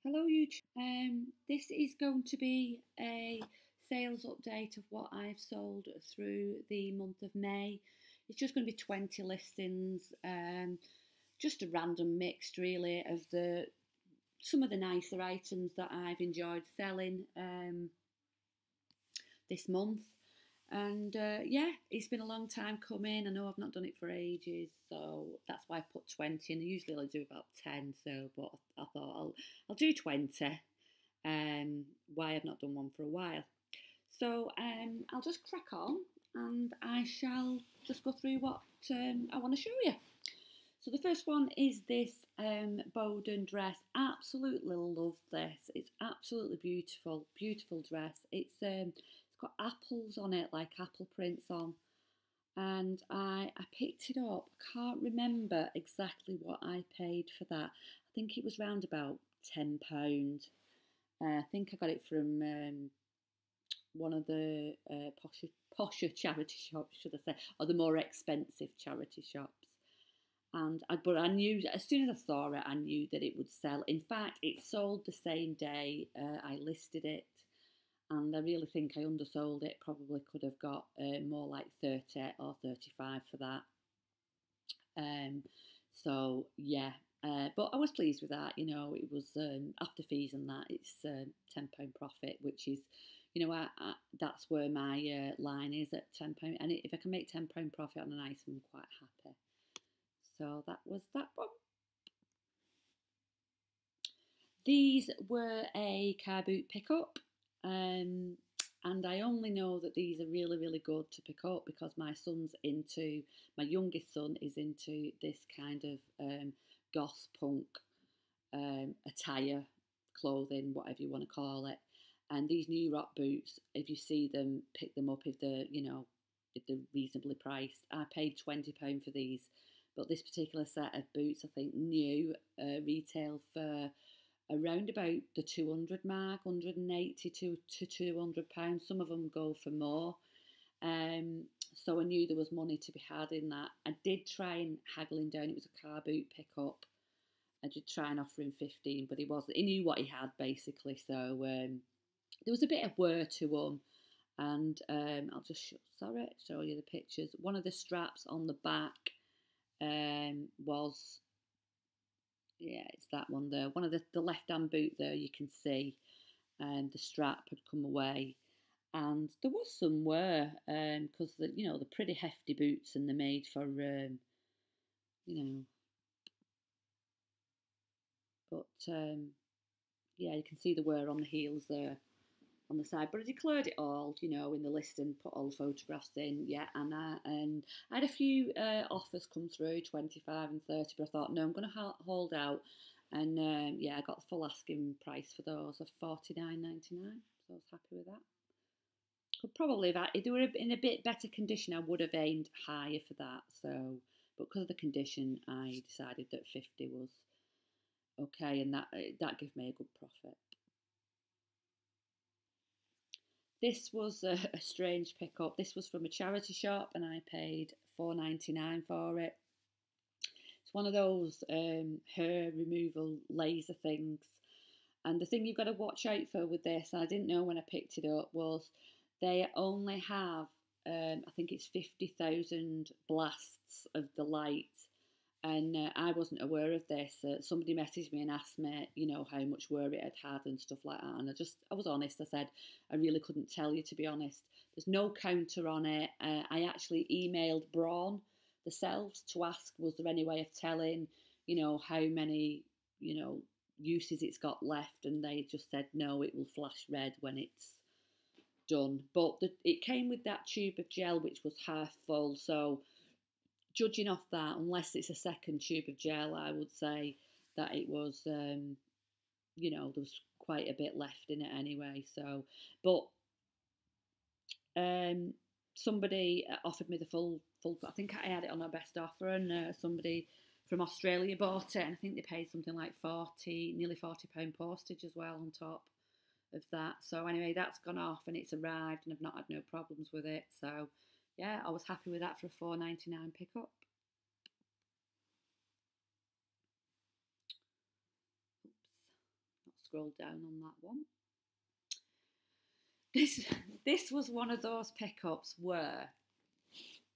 Hello YouTube. This is going to be a sales update of what I've sold through the month of May. It's just going to be 20 listings, just a random mix really of some of the nicer items that I've enjoyed selling this month. And yeah, it's been a long time coming. I know I've not done it for ages, so that's why I put 20. And usually I do about 10. So, but I thought I'll do 20. Why I've not done one for a while. So I'll just crack on, and I shall just go through what I want to show you. So the first one is this Bowden dress. Absolutely love this. It's absolutely beautiful, beautiful dress. It's got apples on it, like apple prints on. And I picked it up. I can't remember exactly what I paid for that. I think it was round about £10. I think I got it from one of the posher charity shops, should I say, or the more expensive charity shops. But I knew, as soon as I saw it, I knew that it would sell. In fact, it sold the same day I listed it. And I really think I undersold it. Probably could have got more like 30 or 35 for that. So yeah, but I was pleased with that. You know, it was after fees and that, it's £10 profit, which is, you know, that's where my line is at £10. And if I can make £10 profit on an item, I'm quite happy. So that was that one. These were a car boot pickup. And I only know that these are really, really good to pick up because my youngest son is into this kind of goth punk attire, clothing, whatever you want to call it. And these new rock boots, if you see them, pick them up if they're reasonably priced. I paid £20 for these, but this particular set of boots, I think new, retail for around about the 200 mark, 180 to £200. Some of them go for more. So I knew there was money to be had in that. I did try and haggle him down. It was a car boot pickup. I did try and offer him 15, but he knew what he had basically. So there was a bit of wear to them. And I'll just show you the pictures. One of the straps on the back was, yeah, it's that one there. One of the left-hand boot there, you can see the strap had come away. And there was some wear because, they're pretty hefty boots and they're made for, But, yeah, you can see the wear on the heels there on the side. But I declared it all, in the listing, put all the photographs in, yeah. And I had a few offers come through, 25 and 30, but I thought, no, I'm going to hold out. And yeah, I got the full asking price for those of $49.99, so I was happy with that. Could probably, if they were in a bit better condition, I would have aimed higher for that. So, but because of the condition, I decided that 50 was okay, and that gave me a good profit. This was a strange pickup. This was from a charity shop and I paid $4.99 for it. It's one of those hair removal laser things. And the thing you've got to watch out for with this, and I didn't know when I picked it up, was they only have, I think it's 50,000 blasts of the light. And I wasn't aware of this. Somebody messaged me and asked me, how much wear it had had and stuff like that. And I was honest. I said, I really couldn't tell you, to be honest. There's no counter on it. I actually emailed Braun themselves to ask, was there any way of telling, how many, uses it's got left. And they just said, no, it will flash red when it's done. But it came with that tube of gel, which was half full. So judging off that, unless it's a second tube of gel, I would say that it was, there was quite a bit left in it anyway. So, but somebody offered me the full. I think I had it on our best offer, and somebody from Australia bought it, and I think they paid something like nearly £40 postage as well on top of that. So anyway, that's gone off and it's arrived, and I've not had no problems with it. So yeah, I was happy with that for a $4.99 pickup. Oops, not scroll down on that one. This was one of those pickups where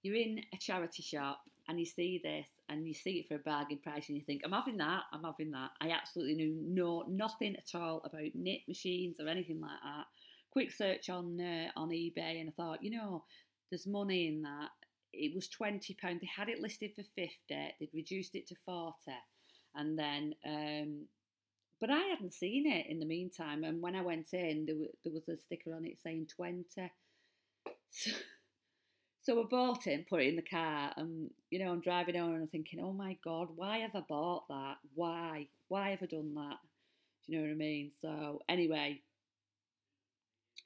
you're in a charity shop and you see this and you see it for a bargain price and you think, I'm having that, I'm having that. I absolutely knew nothing at all about knit machines or anything like that. Quick search on eBay and I thought, there's money in that. It was £20. They had it listed for 50. They'd reduced it to 40. And then, but I hadn't seen it in the meantime. And when I went in, there was a sticker on it saying 20. So I bought it and put it in the car. And, I'm driving home and I'm thinking, oh my God, why have I bought that? Why? Why have I done that? Do you know what I mean? So anyway,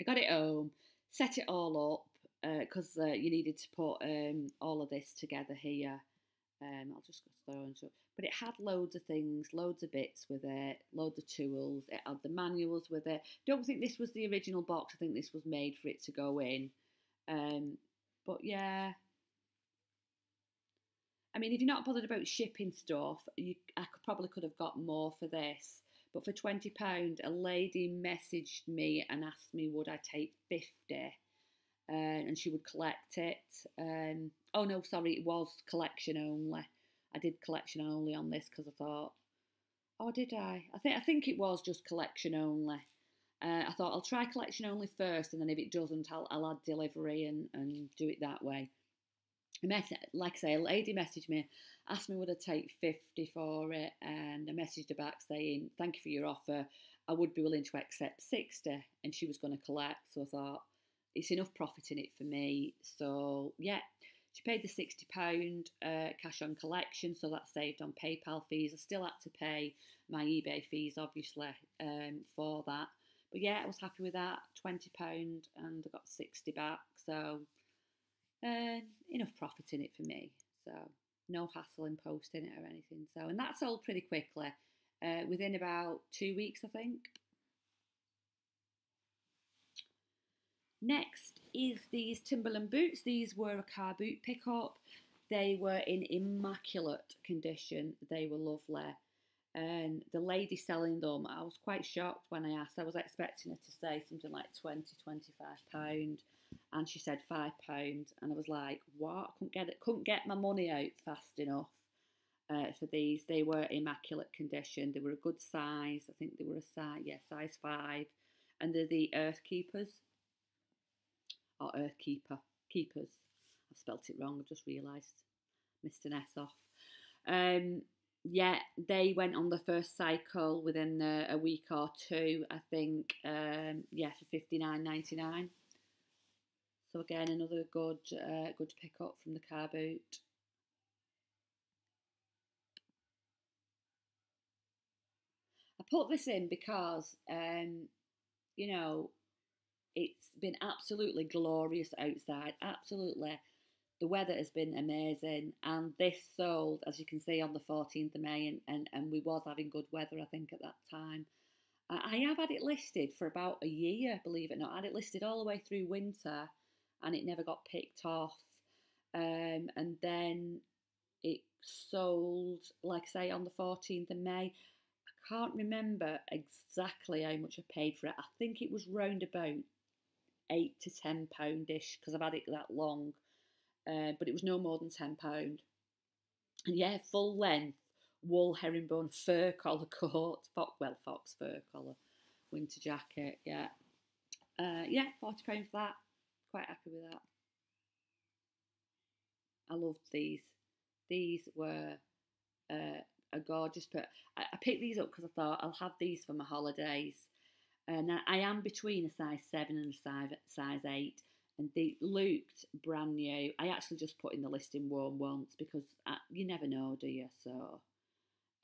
I got it home, set it all up, because you needed to put all of this together here. I'll just go through and show. But it had loads of things, loads of bits with it, loads of tools. It had the manuals with it. Don't think this was the original box. I think this was made for it to go in. But yeah, I mean, if you're not bothered about shipping stuff, I probably could have got more for this. But for £20, a lady messaged me and asked me would I take 50, and she would collect it. Oh no, sorry, it was collection only. I did collection only on this because I thought, oh, did I? I think it was just collection only. I thought I'll try collection only first, and then if it doesn't, I'll add delivery and do it that way. Like I say, a lady messaged me, asked me would I take 50 for it, and I messaged her back saying, thank you for your offer. I would be willing to accept 60, and she was going to collect. So I thought, it's enough profit in it for me. So yeah, she paid the £60 cash on collection, so that saved on PayPal fees. I still had to pay my eBay fees, obviously, for that. But yeah, I was happy with that, £20, and I got 60 back. So enough profit in it for me. So no hassle in posting it or anything. So, and that sold pretty quickly, within about 2 weeks, I think. Next is these Timberland boots. These were a car boot pickup. They were in immaculate condition. They were lovely. And the lady selling them, I was quite shocked when I asked. I was expecting her to say something like £20, £25, and she said £5. And I was like, what? Couldn't get my money out fast enough for these. They were immaculate condition. They were a good size. I think they were size 5. And they're the Earth Keepers. Or Earth Keepers. I spelt it wrong, I just realised. Missed an S off. Yeah, they went on the first cycle within a week or two, I think. Yeah, for $59.99. So again, another good pickup from the car boot. I put this in because, it's been absolutely glorious outside. Absolutely. The weather has been amazing. And this sold, as you can see, on the 14th of May. And we was having good weather, I think, at that time. I have had it listed for about a year, believe it or not. I had it listed all the way through winter and it never got picked off. And then it sold, like I say, on the 14th of May. I can't remember exactly how much I paid for it. I think it was round about £8 to £10-ish because I've had it that long, but it was no more than £10. And yeah, full length wool herringbone fur collar coat, fox fur collar winter jacket. Yeah, yeah, £40 for that. Quite happy with that. I loved these. These were a gorgeous pair. I picked these up because I thought I'll have these for my holidays. And I am between a size 7 and a size 8. And they looked brand new. I actually just put in the listing worn once because you never know, do you? So,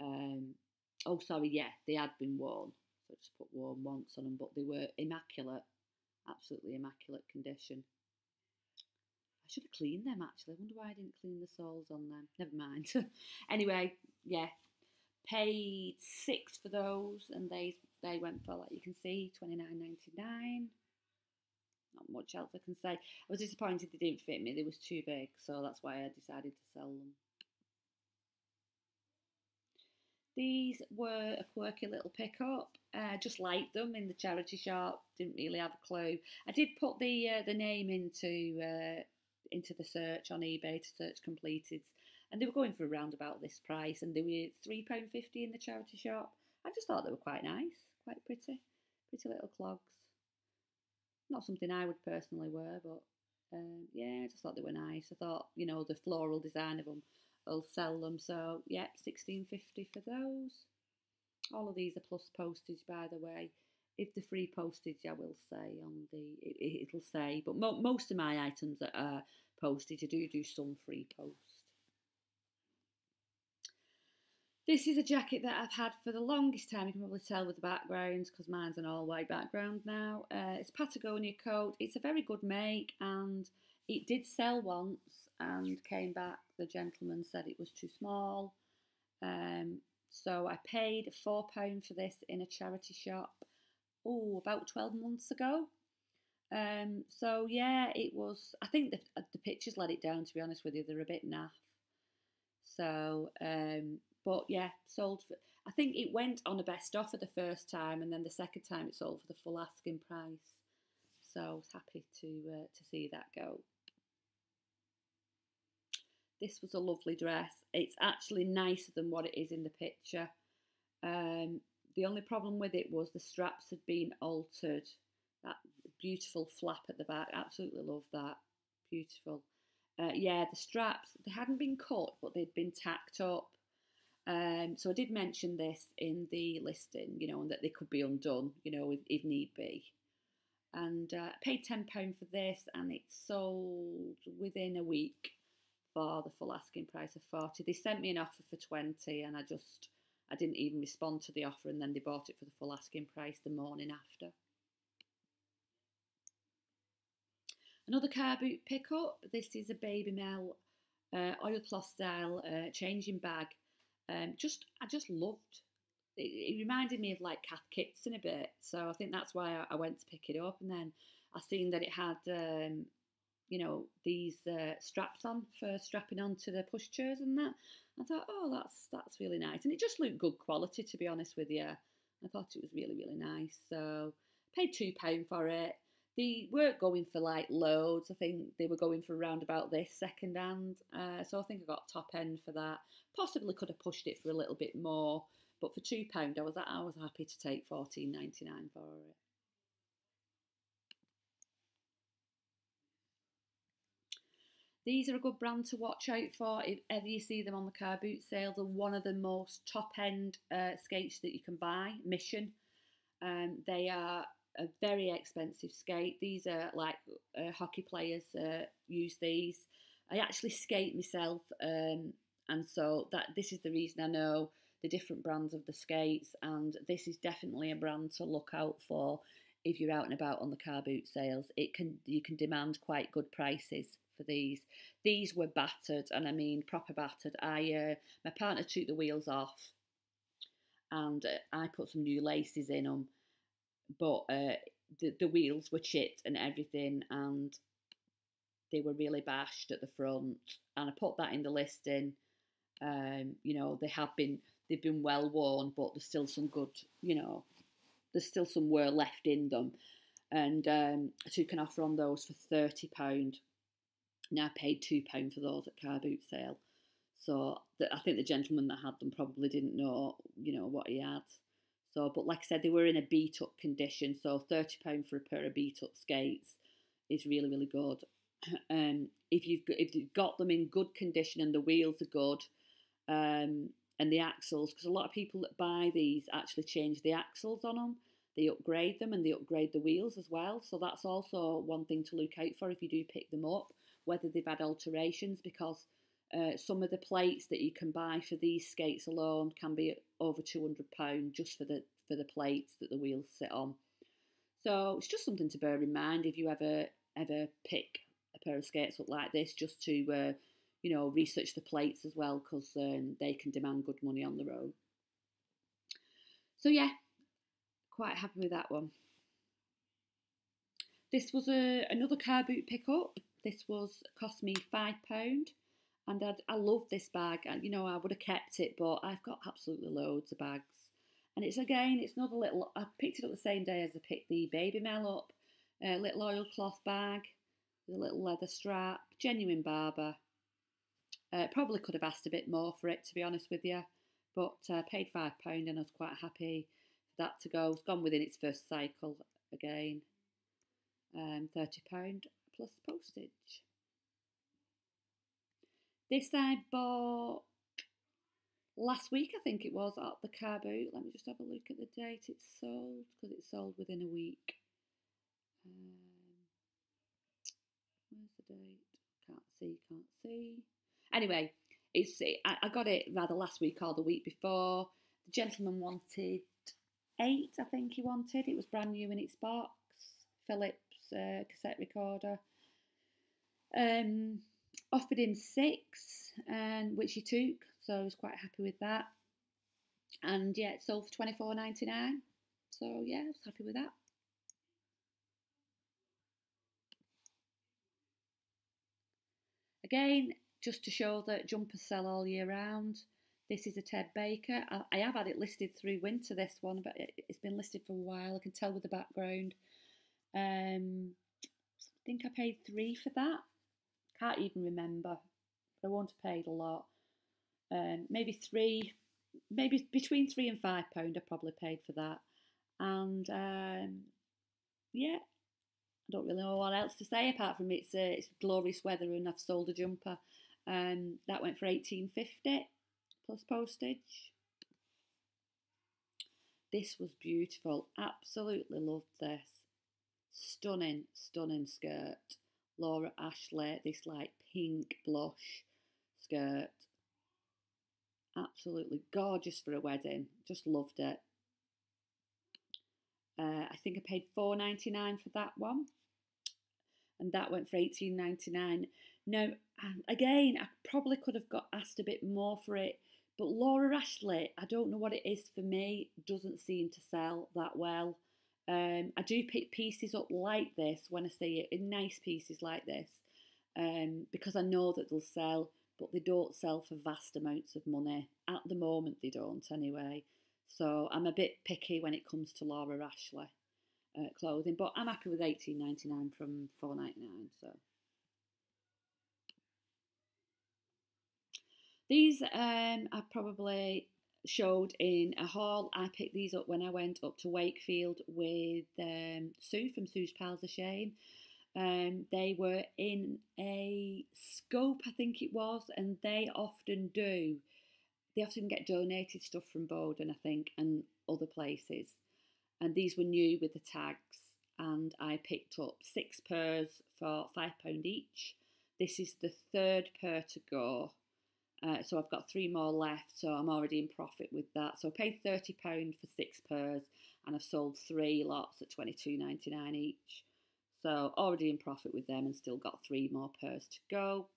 oh, sorry, yeah, they had been worn. So I just put worn once on them, but they were immaculate. Absolutely immaculate condition. I should have cleaned them, actually. I wonder why I didn't clean the soles on them. Never mind. Anyway, yeah. Paid £6 for those, and they went for, like you can see, $29.99. Not much else I can say. I was disappointed they didn't fit me. They was too big, so that's why I decided to sell them. These were a quirky little pickup. Just liked them in the charity shop. Didn't really have a clue. I did put the name into the search on eBay to search completed, and they were going for around about this price, and they were £3.50 in the charity shop. I just thought they were quite nice, quite pretty little clogs. Not something I would personally wear, but yeah, I just thought they were nice. I thought, the floral design of them will sell them. So yeah, 16.50 for those. All of these are plus postage, by the way. If the free postage, I will say on it'll say, but most of my items that are postage, I do some free post. This is a jacket that I've had for the longest time. You can probably tell with the backgrounds because mine's an all-white background now. It's Patagonia coat. It's a very good make, and it did sell once and came back. The gentleman said it was too small. So I paid £4 for this in a charity shop, about 12 months ago. So yeah, it was, I think the pictures let it down, to be honest with you. They're a bit naff. So, but yeah, sold for, I think it went on a best offer the first time, and then the second time it sold for the full asking price. So I was happy to see that go. This was a lovely dress. It's actually nicer than what it is in the picture. The only problem with it was the straps had been altered. That beautiful flap at the back, absolutely love that. Beautiful. Yeah, the straps, they hadn't been cut, but they'd been tacked up. So I did mention this in the listing, and that they could be undone, if need be. And I paid £10 for this, and it sold within a week for the full asking price of 40. They sent me an offer for 20, and I didn't even respond to the offer, and then they bought it for the full asking price the morning after. Another car boot pickup. This is a Baby Mel oilcloth style changing bag. I just loved. It reminded me of like Kath Kitson a bit, so I think that's why I went to pick it up. And then I seen that it had, these straps on for strapping onto the pushchairs and that. I thought, oh, that's really nice, and it just looked good quality, to be honest with you. I thought it was really, really nice. So paid £2 for it. They weren't going for like loads. I think they were going for around about this second hand. So I think I got top end for that. Possibly could have pushed it for a little bit more, but for £2, I was happy to take £14.99 for it. These are a good brand to watch out for if ever you see them on the car boot sale. They're one of the most top end skates that you can buy. Mission. They are a very expensive skate. These are like hockey players use these. I actually skate myself, and so this is the reason I know the different brands of the skates, and this is definitely a brand to look out for if you're out and about on the car boot sales. You can demand quite good prices for these. These were battered, and I mean proper battered. My partner took the wheels off, and I put some new laces in them, but the wheels were chipped and everything, and they were really bashed at the front. And I put that in the listing. They've been well worn, but there's still some good, there's still some wear left in them. And I took an offer on those for £30. Now I paid £2 for those at car boot sale. So I think the gentleman that had them probably didn't know, what he had. So, but like I said, they were in a beat up condition. So £30 for a pair of beat up skates is really, really good. If you've got them in good condition and the wheels are good, and the axles, because a lot of people that buy these actually change the axles on them. They upgrade them, and they upgrade the wheels as well. So that's also one thing to look out for if you do pick them up, whether they've had alterations, because some of the plates that you can buy for these skates alone can be over £200 just for the plates that the wheels sit on. So it's just something to bear in mind if you ever pick a pair of skates up like this, just to research the plates as well, because they can demand good money on the road. So yeah, quite happy with that one. This was another car boot pickup. This cost me £5, and I love this bag. And I would have kept it, but I've got absolutely loads of bags. And it's another little, I picked it up the same day as I picked the Baby Mel up. A little oilcloth bag with a little leather strap, genuine Barber. Probably could have asked a bit more for it, to be honest with you, but paid £5 and I was quite happy for that to go. It's gone within its first cycle again. £30 plus postage. This I bought last week, I think it was, at the car boot. Let me just have a look at the date it's sold, because it's sold within a week. Where's the date? Can't see. Anyway, I got it rather last week or the week before. The gentleman wanted 8, I think he wanted. It was brand new in its box. Philips cassette recorder. Offered him 6, which he took, so I was quite happy with that. And yeah, it sold for $24.99. So yeah, I was happy with that. Again, just to show that jumpers sell all year round. This is a Ted Baker. I have had it listed through winter, this one, but it's been listed for a while. I can tell with the background. I think I paid £3 for that. Can't even remember. I won't have paid a lot. Maybe between £3 and £5 I probably paid for that. And yeah, I don't really know what else to say apart from it's glorious weather and I've sold a jumper. That went for £18.50 plus postage. This was beautiful. Absolutely loved this. Stunning skirt. Laura Ashley, this like pink blush skirt. Absolutely gorgeous for a wedding. Just loved it. I think I paid $4.99 for that one. And that went for $18.99. Now, again, I probably could have got asked a bit more for it. But Laura Ashley, I don't know what it is for me, doesn't seem to sell that well. I do pick pieces up like this when I see it, in nice pieces like this, because I know that they'll sell, but they don't sell for vast amounts of money. At the moment they don't anyway. So I'm a bit picky when it comes to Laura Ashley clothing, but I'm happy with $18.99 from $4.99. So these I probably showed in a haul. I picked these up when I went up to Wakefield with Sue from Sue's Pals of Shame. They were in a scope, I think it was, and they often get donated stuff from Bowden, I think, and other places. And these were new with the tags, and I picked up 6 pairs for £5 each. This is the 3rd pair to go. So I've got 3 more left, so I'm already in profit with that. So I paid £30 for 6 pairs, and I've sold 3 lots at $22.99 each. So already in profit with them, and still got 3 more pairs to go.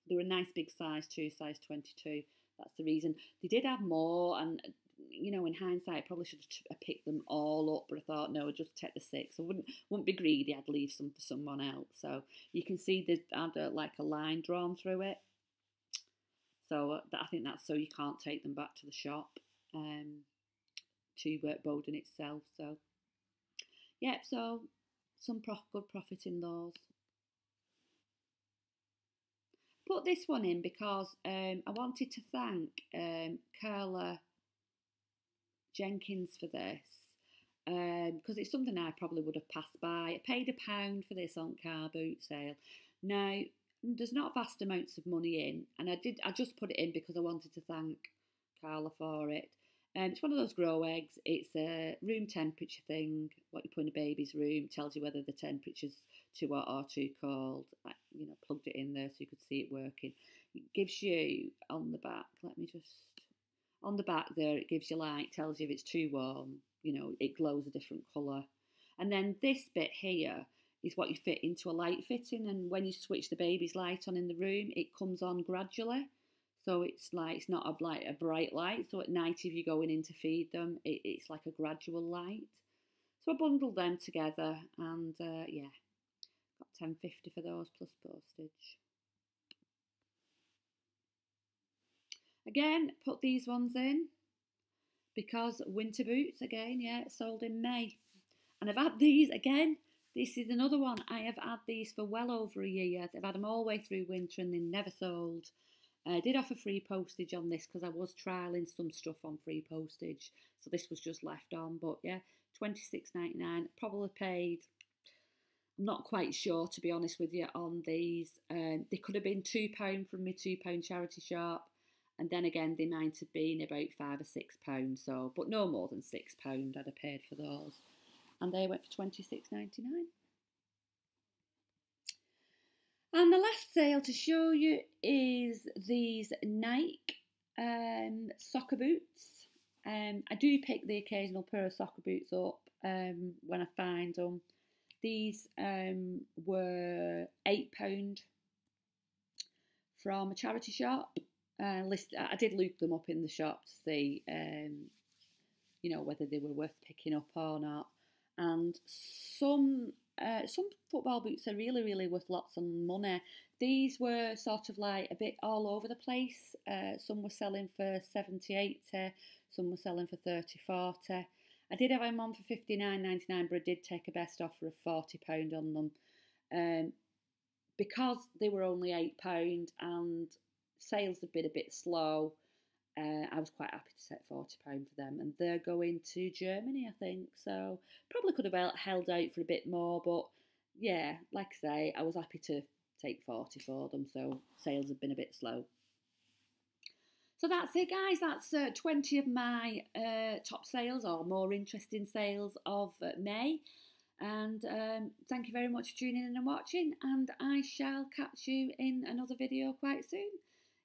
They were a nice big size too, size 22. That's the reason. They did have more, and you know, in hindsight, I probably should have picked them all up, but I thought, no, I'd just take the 6. I wouldn't be greedy. I'd leave some for someone else. So you can see they had like a line drawn through it. So I think that's so you can't take them back to the shop to Bowden itself. So yeah, so some good profit in those. Put this one in because I wanted to thank Carla Jenkins for this, because it's something I probably would have passed by. I paid £1 for this on car boot sale. Now, there's not vast amounts of money in, and I just put it in because I wanted to thank Carla for it. It's one of those grow eggs. It's a room temperature thing, what you put in a baby's room, tells you whether the temperature's too hot or too cold. I, plugged it in there so you could see it working. It gives you, on the back, on the back there, it gives you light, tells you if it's too warm, it glows a different colour. And then this bit here is what you fit into a light fitting, and when you switch the baby's light on in the room, it comes on gradually. So it's not a bright light. So at night, if you're going in to feed them, it's like a gradual light. So I bundled them together, and yeah, got $10.50 for those plus postage. Again, put these ones in because winter boots again, yeah, sold in May. And I've had these again. This is another one. I have had these for well over a year. I've had them all the way through winter and they never sold. I did offer free postage on this because I was trialling some stuff on free postage. So this was just left on. But yeah, $26.99. Probably paid, I'm not quite sure to be honest with you on these. They could have been £2 from my £2 charity shop. And then again, they might have been about £5 or £6. So, but no more than £6 I'd have paid for those. And they went for $26.99. And the last sale to show you is these Nike soccer boots. I do pick the occasional pair of soccer boots up when I find them. These were £8 from a charity shop. I did look them up in the shop to see, you know, whether they were worth picking up or not. And some football boots are really, really worth lots of money. These were sort of like a bit all over the place. Some were selling for 70, 80, some were selling for 30, 40. I did have them on for £59.99, but I did take a best offer of £40 on them. Because they were only £8 and sales have been a bit slow, I was quite happy to set £40 for them, and they're going to Germany, I think. So probably could have held out for a bit more, but yeah, like I say, I was happy to take 40 for them. So sales have been a bit slow. So that's it, guys. That's 20 of my top sales or more interesting sales of May. And thank you very much for tuning in and watching, and I shall catch you in another video quite soon.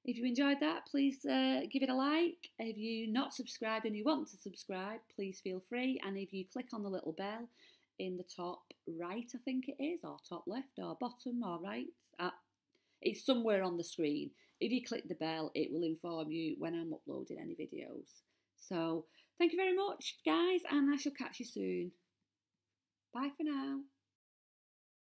If you enjoyed that, please give it a like. If you're not subscribed and you want to subscribe, please feel free. And if you click on the little bell in the top right, I think it is, or top left, or bottom, or right, it's somewhere on the screen. If you click the bell, it will inform you when I'm uploading any videos. So thank you very much, guys, and I shall catch you soon. Bye for now.